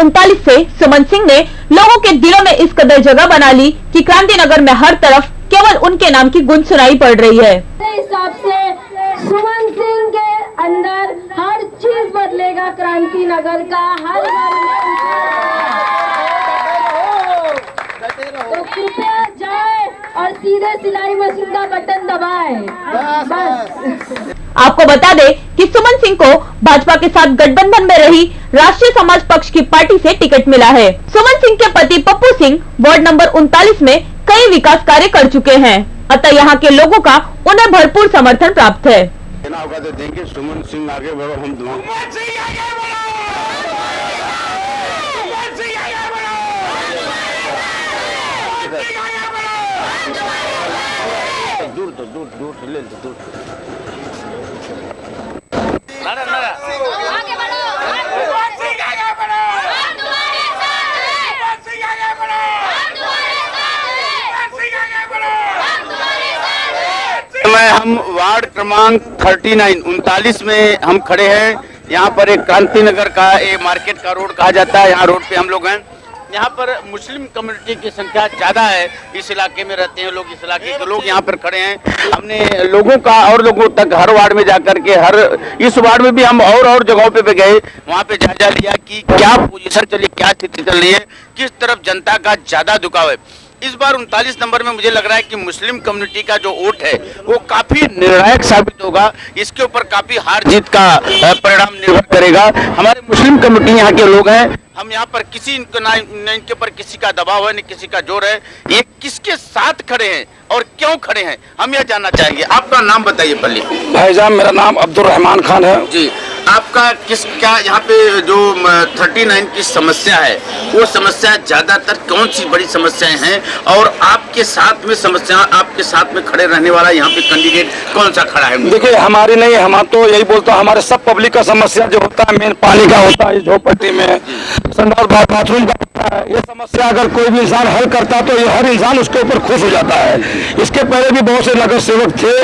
39 से सुमन सिंह ने लोगों के दिलों में इस कदर जगह बना ली कि क्रांति नगर में हर तरफ केवल उनके नाम की गूंज सुनाई पड़ रही है। हिसाब से सुमन सिंह के अंदर हर चीज बदलेगा, क्रांति नगर का हर घर में। तो कृपया जाए और सीधे सिलाई मशीन का बटन दबाए। बस आपको बता दें कि सुमन सिंह को भाजपा के साथ गठबंधन में रही राष्ट्रीय समाज पक्ष की पार्टी से टिकट मिला है। सुमन सिंह के पति पप्पू सिंह वार्ड नंबर 39 में कई विकास कार्य कर चुके हैं, अतः यहाँ के लोगों का उन्हें भरपूर समर्थन प्राप्त है। देंगे सुमन सिंह आगे बढ़ो, हम दूर ले दूर हम वार्ड क्रमांक 39 में हम खड़े हैं। यहाँ पर एक क्रांति नगर का एक मार्केट का रोड कहा जाता है, यहाँ रोड पे हम लोग हैं। यहाँ पर मुस्लिम कम्युनिटी की संख्या ज़्यादा है, इस इलाके में रहते हैं लोग, इस इलाके के लोग यहाँ पर खड़े हैं। हमने लोगों का और लोगों तक हर वार्ड में जाकर के इस वार्ड में भी हम और जगहों पे गए, वहाँ पे जायजा लिया कि क्या पोजीशन चली, क्या स्थिति चल रही है, किस तरफ जनता का ज़्यादा झुकाव है। इस बार 39 नंबर में मुझे लग रहा है कि मुस्लिम कम्युनिटी का जो वोट है वो काफी निर्णायक साबित होगा। इसके ऊपर काफी हार जीत का परिणाम निर्भर करेगा। हमारे मुस्लिम कम्युनिटी यहाँ के लोग हैं, हम यहाँ पर किसी न इनके ऊपर किसी का दबाव है न किसी का जोर है। ये किसके साथ खड़े हैं और क्यों खड़े हैं, हम यह जानना चाहेंगे। आपका नाम बताइए पहले। भाईजान, मेरा नाम अब्दुल रहमान खान है जी। आपका क्या यहाँ पे जो 39 की समस्या है, वो समस्या ज्यादातर कौन सी बड़ी समस्याएं हैं और आपके साथ में समस्या, आपके साथ में खड़े रहने वाला यहाँ पे कैंडिडेट कौन सा खड़ा है? देखिए, हमारी नहीं, हम तो यही बोलता हूँ, हमारे सब पब्लिक का समस्या जो होता है, मेन पानी का होता है, झोपड़पट्टी में संडास बाथरूम का होता है। ये समस्या अगर कोई भी इंसान हल करता तो ये हर इंसान उसके ऊपर खुश हो जाता है। इसके पहले भी बहुत से नगर सेवक थे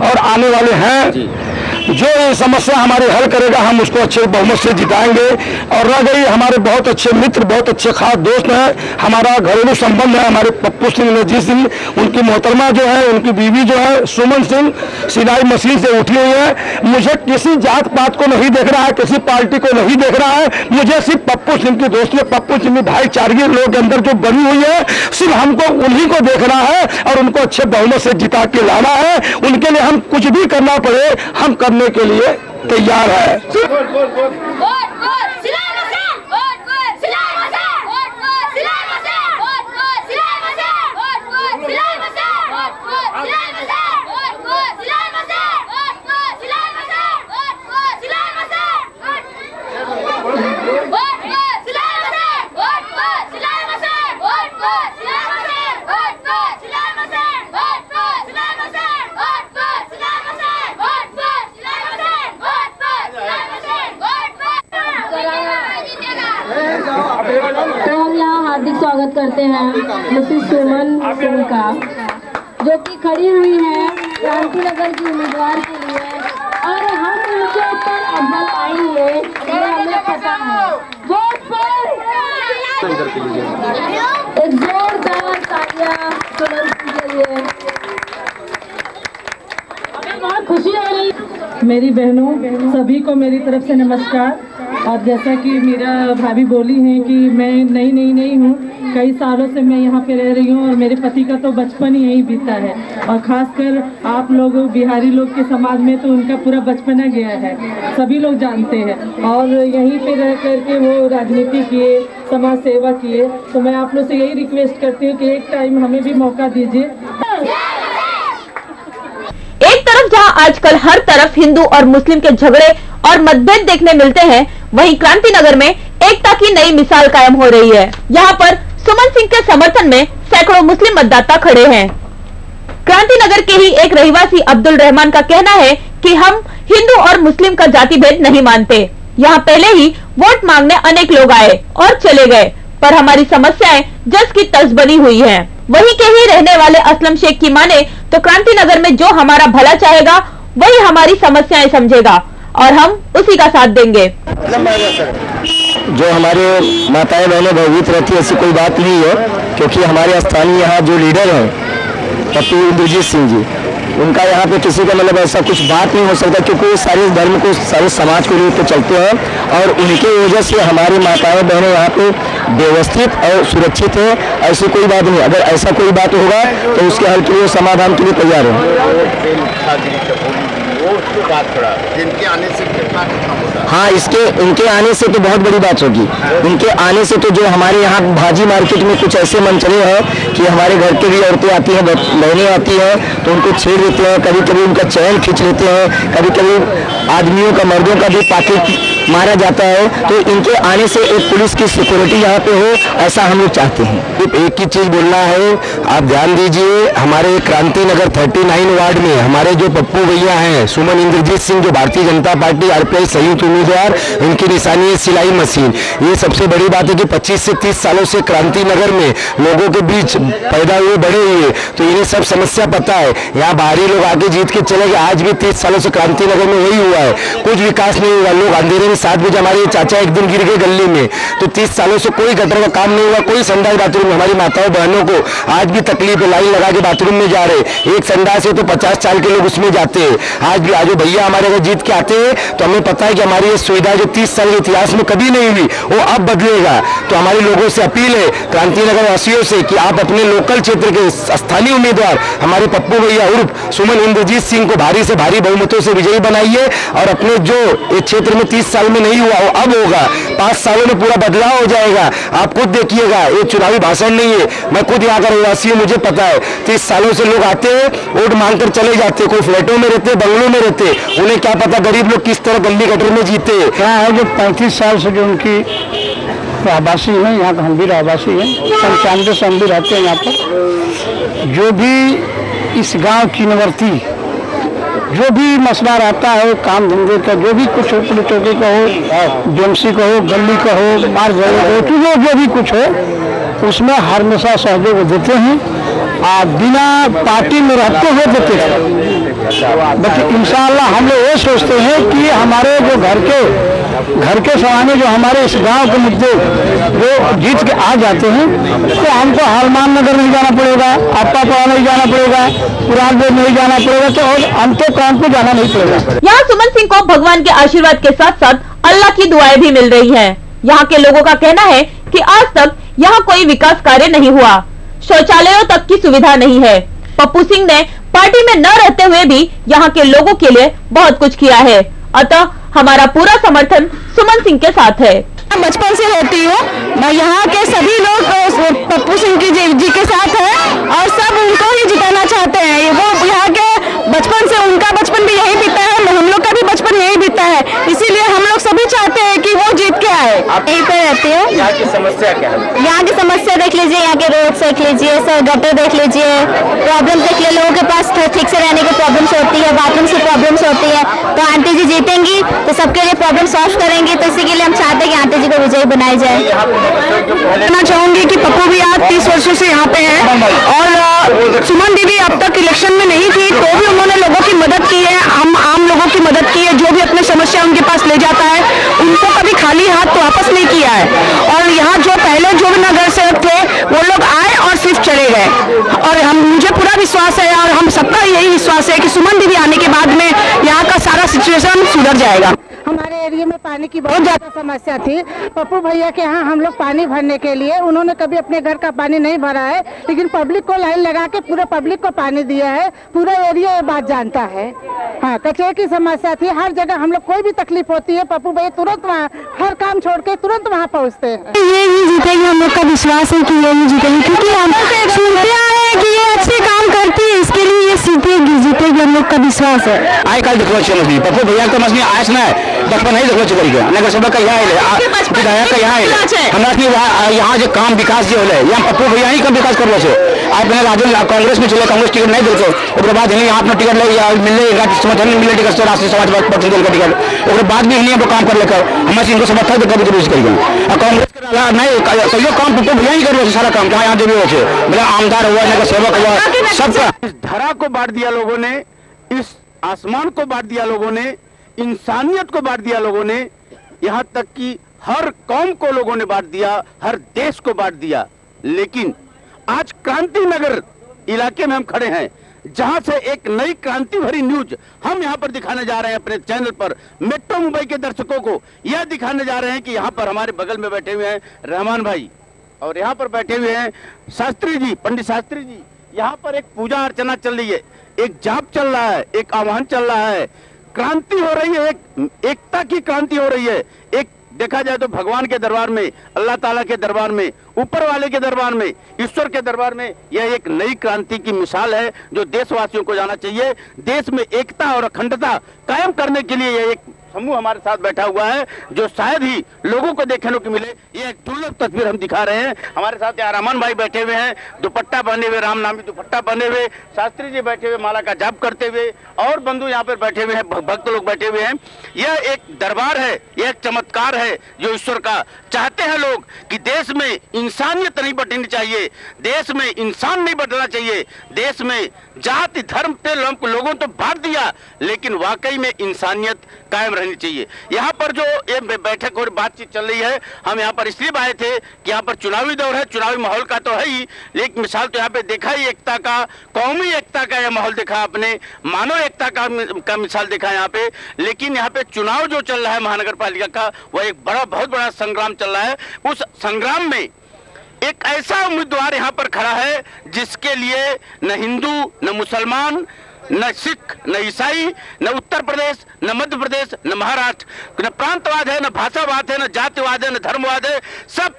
और आने वाले हैं। जो ये समस्या हमारी हल करेगा, हम उसको अच्छे बहुमत से जिताएंगे। और रह गई, हमारे बहुत अच्छे मित्र, बहुत अच्छे खास दोस्त हैं, हमारा घरेलू संबंध है, हमारे पप्पू सिंह, नजीर सिंह, उनकी मोहतरमा जो है, उनकी बीवी जो है सुमन सिंह, सिलाई मशीन से उठी हुई है। मुझे किसी जात पात को नहीं देख रहा है, किसी पार्टी को नहीं देख रहा है, मुझे सिर्फ पप्पू सिंह की दोस्ती, पप्पू सिंह की भाईचारगी लोगों के अंदर जो बनी हुई है, सिर्फ हमको उन्हीं को देखना है और उनको अच्छे बहुमत से जिता के लाना है। उनके लिए हम कुछ भी करना पड़े, हम करने के लिए तैयार है। तो हम यहाँ हार्दिक स्वागत करते हैं मिसेस सुमन सिंह का, जो कि खड़ी हुई है क्रांति नगर की उम्मीदवार के लिए, और हम उनके ऊपर अव्वल आएंगे, ये हमें पता है। वोट पर एक जोरदार तालियां सुमन सिंह के लिए। हमें बहुत खुशी हो रही। मेरी बहनों, सभी को मेरी तरफ से नमस्कार। और जैसा कि मेरा भाभी बोली है कि मैं नई हूँ, कई सालों से मैं यहाँ पे रह रही हूँ और मेरे पति का तो बचपन ही यहीं बीता है, और ख़ासकर आप लोग बिहारी लोग के समाज में तो उनका पूरा बचपना गया है, सभी लोग जानते हैं। और यहीं पे रह करके वो राजनीति किए, समाज सेवा किए। तो मैं आप लोग से यही रिक्वेस्ट करती हूँ कि एक टाइम हमें भी मौका दीजिए। एक तरफ जहां आजकल हर तरफ हिंदू और मुस्लिम के झगड़े और मतभेद देखने मिलते हैं, वहीं क्रांति नगर में एकता की नई मिसाल कायम हो रही है। यहाँ पर सुमन सिंह के समर्थन में सैकड़ों मुस्लिम मतदाता खड़े हैं। क्रांति नगर के ही एक रहिवासी अब्दुल रहमान का कहना है कि हम हिंदू और मुस्लिम का जाति भेद नहीं मानते। यहाँ पहले ही वोट मांगने अनेक लोग आए और चले गए, पर हमारी समस्याएं जस की तस बनी हुई हैं। वहीं के ही रहने वाले असलम शेख की माने तो क्रांति नगर में जो हमारा भला चाहेगा वही हमारी समस्याएं समझेगा और हम उसी का साथ देंगे। जो हमारे माताएं बहनें भयभीत रहती है ऐसी कोई बात नहीं है, क्योंकि हमारे स्थानीय यहाँ जो लीडर हैं पप्पू इंद्रजीत सिंह जी, उनका यहाँ पे किसी का मतलब ऐसा कुछ बात नहीं हो सकता, क्योंकि वो सारे धर्म को, सारे समाज को लेकर चलते हैं और उनके वजह से हमारी माताएं बहनें यहाँ पे व्यवस्थित और सुरक्षित है। ऐसी कोई बात नहीं, अगर ऐसा कोई बात होगा तो उसके हल के लिए, समाधान के लिए तैयार है। जिनके आने से कितना होता है? हाँ, इनके आने से तो बहुत बड़ी बात होगी। इनके आने से तो जो हमारे यहाँ भाजी मार्केट में कुछ ऐसे मन चले हैं कि हमारे घर के भी औरतें आती हैं, बहनें आती हैं, तो उनको छेड़ देते हैं, कभी कभी उनका चैन खींच लेते हैं, कभी कभी आदमियों का, मर्दों का भी पॉकेट मारा जाता है। तो इनके आने से एक पुलिस की सिक्योरिटी यहाँ पे हो, ऐसा हम लोग चाहते हैं। एक ही चीज बोलना है, आप ध्यान दीजिए, हमारे क्रांति नगर 39 वार्ड में हमारे जो पप्पू भैया हैं, सुमन इंद्रजीत सिंह, जो भारतीय जनता पार्टी आरपीआई संयुक्त उम्मीदवार, इनकी निशानी है सिलाई मशीन। ये सबसे बड़ी बात है कि 25 से 30 सालों से क्रांति नगर में लोगों के बीच पैदा हुए, बड़े हुए, तो इन्हें सब समस्या पता है। यहाँ बाहरी लोग आगे जीत के चले गए, आज भी 30 सालों से क्रांति नगर में वही हुआ है, कुछ विकास नहीं हुआ। लोग अंधेरे में 7 बजे, हमारे चाचा एक दिन गिर गए गली में, तो 30 सालों से कोई गटर का काम नहीं हुआ, कोई संडास बाथरूम। हमारी माताओं बहनों को आज भी तकलीफ है, लाइन लगा के बाथरूम में जा रहे, एक संडास है तो 50 साल के लोग उसमें जाते हैं। आज भी आज भैया हमारे अगर जीत के आते हैं तो हमें पता है कि हमारी ये सुविधा जो 30 साल के इतिहास में कभी नहीं हुई, वो अब बदलेगा। तो हमारे लोगों से अपील है, क्रांति नगर वासियों से, कि आप अपने लोकल क्षेत्र के स्थानीय उम्मीदवार हमारे पप्पू भैया उर्फ सुमन इंद्रजीत सिंह को भारी से भारी बहुमतों से विजयी बनाइए, और अपने जो इस क्षेत्र में 30 साल में नहीं हुआ वो अब होगा, 5 सालों में पूरा बदलाव हो जाएगा। आप खुद देखिएगा, ये चुनावी भाषण नहीं है, मैं खुद यहाँ का रहवासी हूँ, मुझे पता है 30 सालों से लोग आते हैं, वोट मांगकर चले जाते, कोई फ्लैटों में रहते, बंगलों में रहते, उन्हें क्या पता गरीब लोग किस तरह गली गटर में जीते। क्या है जो 35 साल से जो उनकी रहवासी है, यहाँ का हम भी रहवासी हैं, 95 से हम भी रहते हैं यहाँ पर। जो भी इस गांव की निवर्ती, जो भी मसला रहता है काम धंधे का, जो भी कुछ हो, पुलिस चौकी का हो, बीएमसी का हो, गली का हो, मार्ग हो, जो भी कुछ हो, उसमें हर हमेशा सहयोग देते हैं। बिना पार्टी में रहते हुए देते हैं। बल्कि इंशाअल्लाह हम लोग ये सोचते हैं कि हमारे जो घर के सामने जो हमारे इस गांव के मुद्दे जो जीत के आ जाते हैं, तो हमको हनुमान नगर नहीं जाना पड़ेगा, अप्पापुरा नहीं जाना पड़ेगा, पुरानपुर नहीं जाना पड़ेगा, तो और हमको काम को जाना नहीं पड़ेगा। यहाँ सुमन सिंह को भगवान के आशीर्वाद के साथ साथ अल्लाह की दुआएं भी मिल रही हैं। यहाँ के लोगों का कहना है कि आज तक यहाँ कोई विकास कार्य नहीं हुआ, शौचालयों तक की सुविधा नहीं है। पप्पू सिंह ने पार्टी में न रहते हुए भी यहाँ के लोगों के लिए बहुत कुछ किया है, अतः हमारा पूरा समर्थन सुमन सिंह के साथ है। बचपन से रहती हूँ मैं, यहाँ के सभी लोग पप्पू सिंह जी के साथ हैं और सब उनको ही जिताना चाहते हैं। वो यहाँ के बचपन से, उनका बचपन भी यही बीता है, हम लोग का भी बचपन यही बीता है, इसीलिए हम लोग सभी चाहते हैं कि वो जीत के आए। यहीं पे रहती हूँ। यहाँ की समस्या क्या है? यहाँ की समस्या देख लीजिए, यहाँ के रोड देख लीजिए, गटर देख लीजिए, प्रॉब्लम देख लीजिए, लोगों के पास ठीक से रहने की प्रॉब्लम्स होती है, बाथरूम की प्रॉब्लम्स होती है। तो आंटी जी जीतेंगी तो सबके लिए प्रॉब्लम सॉल्व करेंगी, तो इसी के लिए हम चाहते हैं कि आंटी जी को विजयी बनाई जाए। कहना चाहूंगी कि पप्पू भी आज 30 वर्षों से यहाँ पे हैं और सुमन दीदी अब तक इलेक्शन में नहीं थी, तो भी उन्होंने लोगों की मदद की है, हम आम लोगों की मदद की है। जो भी अपने समस्या उनके पास ले जाता है, उनको कभी खाली हाथ तो वापस नहीं किया है। और यहाँ जो पहले जो भी नगर सेवक थे वो लोग आए और सिर्फ चले गए, और मुझे पूरा विश्वास है और हम सबका यही विश्वास है कि सुमन दीदी आने के बाद में यहाँ का सारा सिचुएशन सुधर जाएगा। हमारे एरिया में पानी की बहुत ज़्यादा समस्या थी। पप्पू भैया के यहाँ हम लोग पानी भरने के लिए, उन्होंने कभी अपने घर का पानी नहीं भरा है, लेकिन पब्लिक को लाइन लगा के पूरे पब्लिक को पानी दिया है। पूरा एरिया ये बात जानता है। हाँ, कचरे की समस्या थी, हर जगह हम लोग कोई भी तकलीफ होती है, पप्पू भैया तुरंत वहाँ, हर काम छोड़ के तुरंत वहाँ पहुँचते हैं। ये ही जीतेगी, हम लोग का विश्वास है कि ये ही जीतेगी, क्योंकि हम सुनते आए हैं कि ये अच्छे काम करती है, इसके लिए ये जीतेगी, हम लोग का विश्वास है। आज कल देखो मछली पप्पू भैया का मछली आयस ना है, बचपन नहीं देखो चलेगा, नगर सभा का यहाँ विधायक का यहाँ यहाँ जो काम विकास जो है, यहाँ पप्पू भैया ही कम विकास कर रहे। आज मैंने राजन कांग्रेस में चले, कांग्रेस टिकट नहीं देते, उसके बाद यहाँ अपना टिकट मिले समर्थन मिले टिकट से राष्ट्रीय समाजवादी पार्टी का टिकट, उसके बाद भी नहीं काम कर लेकर हमारे इनको समर्थन देकर जरूर करेंगे। और कांग्रेस नहीं सही काम पप्पू भैया ही कर रहे सारा काम, जहाँ यहाँ जो भी हो, मेरा आमदार हुआ, नगर सेवक हुआ, सबका। इस धरा को बांट दिया लोगों ने, इस आसमान को बांट दिया लोगों ने, इंसानियत को बांट दिया लोगों ने, यहाँ तक कि हर कौम को लोगों ने बांट दिया, हर देश को बांट दिया। लेकिन आज क्रांति नगर इलाके में हम खड़े हैं, जहां से एक नई क्रांति भरी न्यूज हम यहां पर दिखाने जा रहे हैं अपने चैनल पर। मेट्रो मुंबई के दर्शकों को यह दिखाने जा रहे हैं कि यहां पर हमारे बगल में बैठे हुए हैं रहमान भाई, और यहां पर बैठे हुए हैं शास्त्री जी, पंडित शास्त्री जी। यहां पर एक पूजा अर्चना चल रही है, एक जाप चल रहा है, एक आह्वान चल रहा है, क्रांति हो रही है, एक एकता की क्रांति हो रही है। एक देखा जाए तो भगवान के दरबार में, अल्लाह ताला के दरबार में, ऊपर वाले के दरबार में, ईश्वर के दरबार में यह एक नई क्रांति की मिसाल है जो देशवासियों को जाना चाहिए। देश में एकता और अखंडता कायम करने के लिए यह एक समूह हमारे साथ बैठा हुआ है जो शायद ही लोगों को देखने को मिले। ये एक दुर्लभ तस्वीर हम दिखा रहे हैं। हमारे साथ यहाँ रहमान भाई बैठे हुए हैं, दुपट्टा पहने हुए, राम नामी दुपट्टा पहने हुए, शास्त्री जी बैठे हुए माला का जाप करते हुए, और बंधु यहाँ पर बैठे हुए हैं, भक्त लोग बैठे हुए हैं। यह एक दरबार है, यह एक चमत्कार है जो ईश्वर का चाहते हैं लोग कि देश में इंसानियत नहीं बटनी चाहिए, देश में इंसान नहीं बटना चाहिए, देश में जाति धर्म पे लोगों तो बांट दिया, लेकिन वाकई में इंसानियत कायम रहनी चाहिए। यहाँ पर जो ये बैठक और बातचीत चल रही है, हम यहाँ पर इसलिए आए थे कि यहाँ पर चुनावी दौर है, चुनावी माहौल का तो है ही, लेकिन मिसाल तो यहाँ पे देखा ही एकता का, कौमी एकता का यह माहौल देखा आपने, मानव एकता का मिसाल देखा यहाँ पे। लेकिन यहाँ पे चुनाव जो चल रहा है महानगर पालिका का, वह एक बहुत बड़ा संग्राम चल रहा है। उस संग्राम में एक ऐसा उम्मीदवार यहाँ पर खड़ा है जिसके लिए न हिंदू, न मुसलमान, न सिख, न ईसाई, न उत्तर प्रदेश, न मध्य प्रदेश, न महाराष्ट्र, न प्रांतवाद है, न भाषावाद है, न जातिवाद है, न धर्मवाद है, सब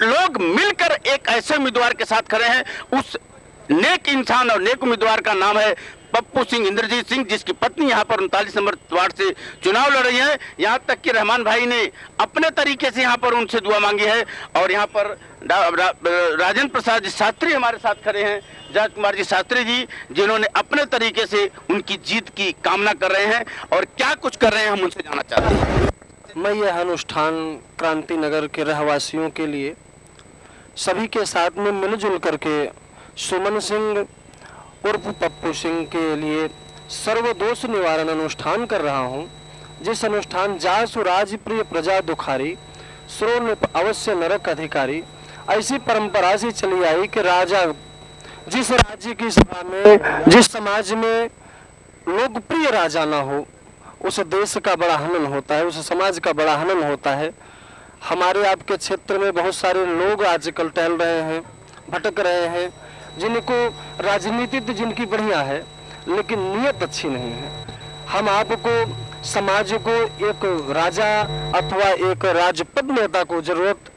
लोग मिलकर एक ऐसे उम्मीदवार के साथ खड़े हैं। उस नेक इंसान और नेक उम्मीदवार का नाम है पप्पू सिंह, इंद्रजीत सिंह, जिसकी पत्नी यहाँ पर 39 नंबर वार्ड से चुनाव लड़ रही है। यहाँ तक कि रहमान भाई ने अपने तरीके से यहाँ पर उनसे दुआ मांगी है। और यहाँ पर राजेंद्र प्रसाद शास्त्री हमारे साथ खड़े हैं, जय कुमार जी शास्त्री जी, जिन्होंने अपने तरीके से उनकी जीत की कामना कर रहे हैं। और क्या कुछ कर रहे हैं हम उनसे जानना चाहते हैं। मैं यह अनुष्ठान क्रांति नगर के रहवासियों के लिए सभी के साथ में मिलजुल करके सुमन सिंह उर्फ पप्पू सिंह के लिए सर्वदोष निवारण अनुष्ठान कर रहा हूं। जिस अनुष्ठान जासु राज प्रिय प्रजा दुखारी, श्रोण अवश्य नरक अधिकारी, ऐसी परंपरा से चली आई कि राजा जिस राज्य की सभा में, जिस समाज में लोकप्रिय राजा ना हो, उस देश का बड़ा हनन होता है, उस समाज का बड़ा हनन होता है। हमारे आपके क्षेत्र में बहुत सारे लोग आजकल टहल रहे हैं, भटक रहे हैं, जिनको राजनीति तो जिनकी बढ़िया है लेकिन नियत अच्छी नहीं है। हम आपको समाज को एक राजा अथवा एक राजपद नेता को जरूरत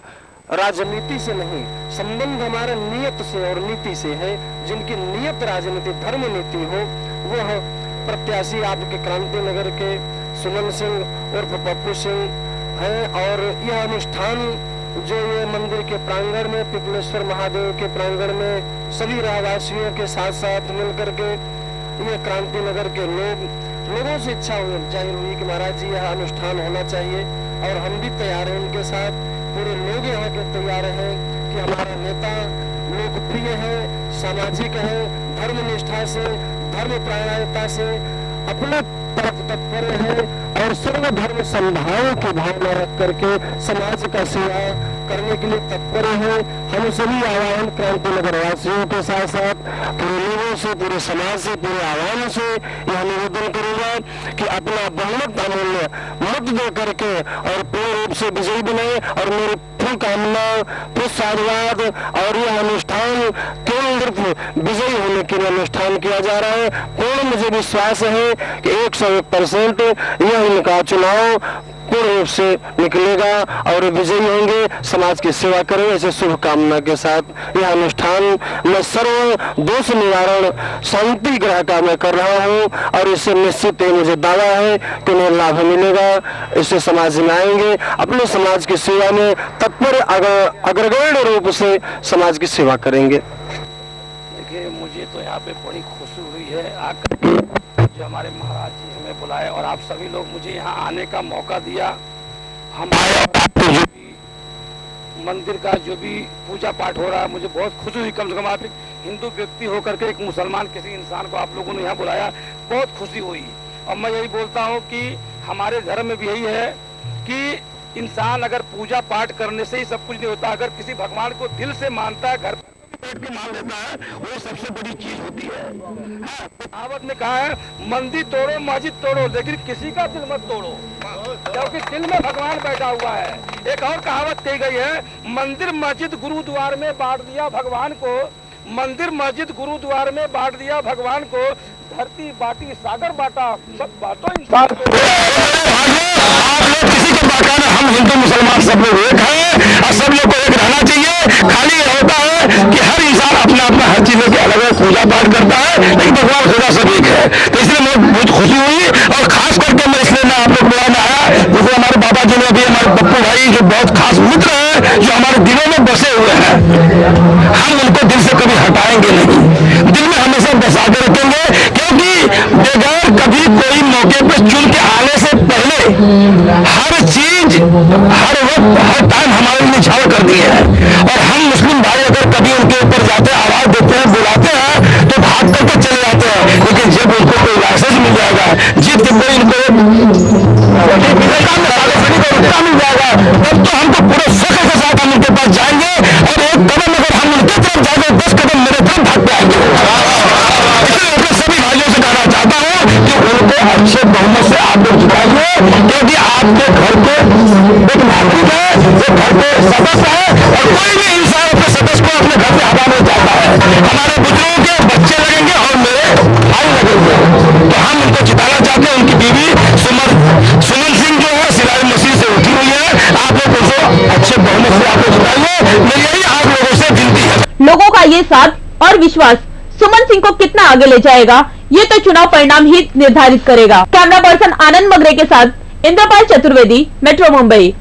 राजनीति से नहीं, संबंध हमारा नियत से और नीति से है। जिनकी नियत राजनीति धर्म नीति हो, वह प्रत्याशी आपके क्रांति नगर के सुमन सिंह उर्फ पप्पू सिंह है। और यह अनुष्ठान जो ये मंदिर के प्रांगण में, पिपलेश्वर महादेव के प्रांगण में सभी रहवासियों के साथ साथ मिलकर के ये क्रांति नगर के लोगों से इच्छा जाहिर हुई कि महाराज जी यह अनुष्ठान होना चाहिए। और हम भी तैयार हैं उनके साथ, पूरे लोग यहाँ के तैयार हैं कि हमारा नेता लोकप्रिय है, सामाजिक है, धर्म निष्ठा से, धर्म प्रायणता से अपने तरफ तत्पर है और सर्वधर्म समभाव की भावना रख करके समाज का सेवा करने के लिए तत्पर है। हम सभी आह्वान क्रांति नगर वासियों के साथ साथ पूरे लोगों से, पूरे समाज से, पूरे आह्वान से यह निवेदन करूंगा कि अपना बहुमत अमूल्य मत दे करके और पूर्ण रूप से विजयी बनाए। और मेरी पूर्ण कामना, पूर्ण साधुवाद, और यह अनुष्ठान केवल सिर्फ विजयी होने के लिए अनुष्ठान किया जा रहा है। पूर्ण मुझे विश्वास है कि 101% यह इनका चुनाव पूर्ण रूप से निकलेगा और विजयी होंगे, समाज की सेवा करेंगे। ऐसे शुभकामना के साथ यह अनुष्ठान मैं सर्व दोष निवारण शांति ग्रह का मैं कर रहा हूँ और इससे निश्चित मुझे दावा है कि उन्हें लाभ मिलेगा। इससे समाज में आएंगे, अपने समाज की सेवा में तत्पर अग्रगण्य रूप से समाज की सेवा करेंगे। देखिए, मुझे तो यहाँ पे बड़ी खुशी हुई है आकर के, जो हमारे महाराज जी हमें बुलाए और आप सभी लोग मुझे यहाँ आने का मौका दिया। हम आए और आपके जो भी मंदिर का जो भी पूजा पाठ हो रहा है, मुझे बहुत खुशी हुई। कम से कम आप एक हिंदू व्यक्ति होकर के एक मुसलमान किसी इंसान को आप लोगों ने यहाँ बुलाया, बहुत खुशी हुई। और मैं यही बोलता हूँ कि हमारे धर्म में भी यही है कि इंसान अगर पूजा पाठ करने से ही सब कुछ नहीं होता, अगर किसी भगवान को दिल से मानता है, घर पर बैठ के मान लेता है, वो सबसे बड़ी चीज होती है। हाँ, कहावत में कहा है मंदिर तोड़ो मस्जिद तोड़ो, लेकिन किसी का दिल मत तोड़ो, क्योंकि दिल में भगवान बैठा हुआ है। एक और कहावत कही गई है, मंदिर मस्जिद गुरुद्वार में बांट दिया भगवान को, मंदिर मस्जिद गुरुद्वार में बांट दिया भगवान को, धरती बाटी सागर बांटा, सब बांटो इंसान को। आप लोग किसी के बाका ना, हम हिंदू मुसलमान सब लोग एक हैं और सब लोग को एक रहना चाहिए। खाली ये होता है कि हर इंसान अपना अपना हर चीजों के अलग अलग पूजा पाठ करता है, लेकिन भगवान खुदा सब एक है। तो इसलिए मुझे बहुत खुशी हुई और खास करके मैं इसलिए मैं आप लोग बुलाने आया, जैसे हमारे बाबा जी ने भी, हमारे पप्पू भाई जो बहुत खास मित्र हैं, जो हमारे दिलों में बसे हुए हैं, हम उनको दिल से कभी हटाएंगे नहीं, दिल में हमेशा बसा के रखेंगे, क्योंकि बगैर कभी कोई मौके पे चुन के आने से पहले हर चीज हर वक्त हर टाइम हमारे लिए झाड़ कर दी है। और हम मुस्लिम भाई अगर कभी उनके ऊपर जाते हैं, आवाज देते हैं, बुलाते हैं, तो भाग करके चले जाते हैं, लेकिन जब उनको कोई लाइसेंस मिल जाएगा, जीत के कोई इनको मिल जाएगा, तब तो हमको पूरे फख्र के साथ हम उनके पास जाएंगे और एक कदम अगर हम उनके तरफ जाएंगे, 10 कदम मेरे तरफ भाग के आएंगे। इसलिए मैं सभी भाइयों से कहना चाहता हूँ कि उनको अच्छे बहुमत से आप लोग जिताइए, क्योंकि आपके घर के एक नागरिक है, वो घर के सदस्य है, और कोई भी इंसान अपने सदस्य को अपने घर से हटा नहीं चाहता है। हमारे बुजुर्गों के बच्चे लगेंगे और मेरे भाई लगेंगे, तो हम उनको जिताना चाहते हैं। उनकी बीवी सुमन सिंह जो है सिलाई मशीन से उठी हुई है, आप लोग उसको अच्छे बहुमत से आप लोग जिताइए, मेरी यही आप लोगों से विनती है। लोगों का ये साथ और विश्वास सुमन सिंह को कितना आगे ले जाएगा, ये तो चुनाव परिणाम ही निर्धारित करेगा। कैमरा पर्सन आनंद मगरे के साथ इंद्रपाल चतुर्वेदी, मेट्रो मुंबई।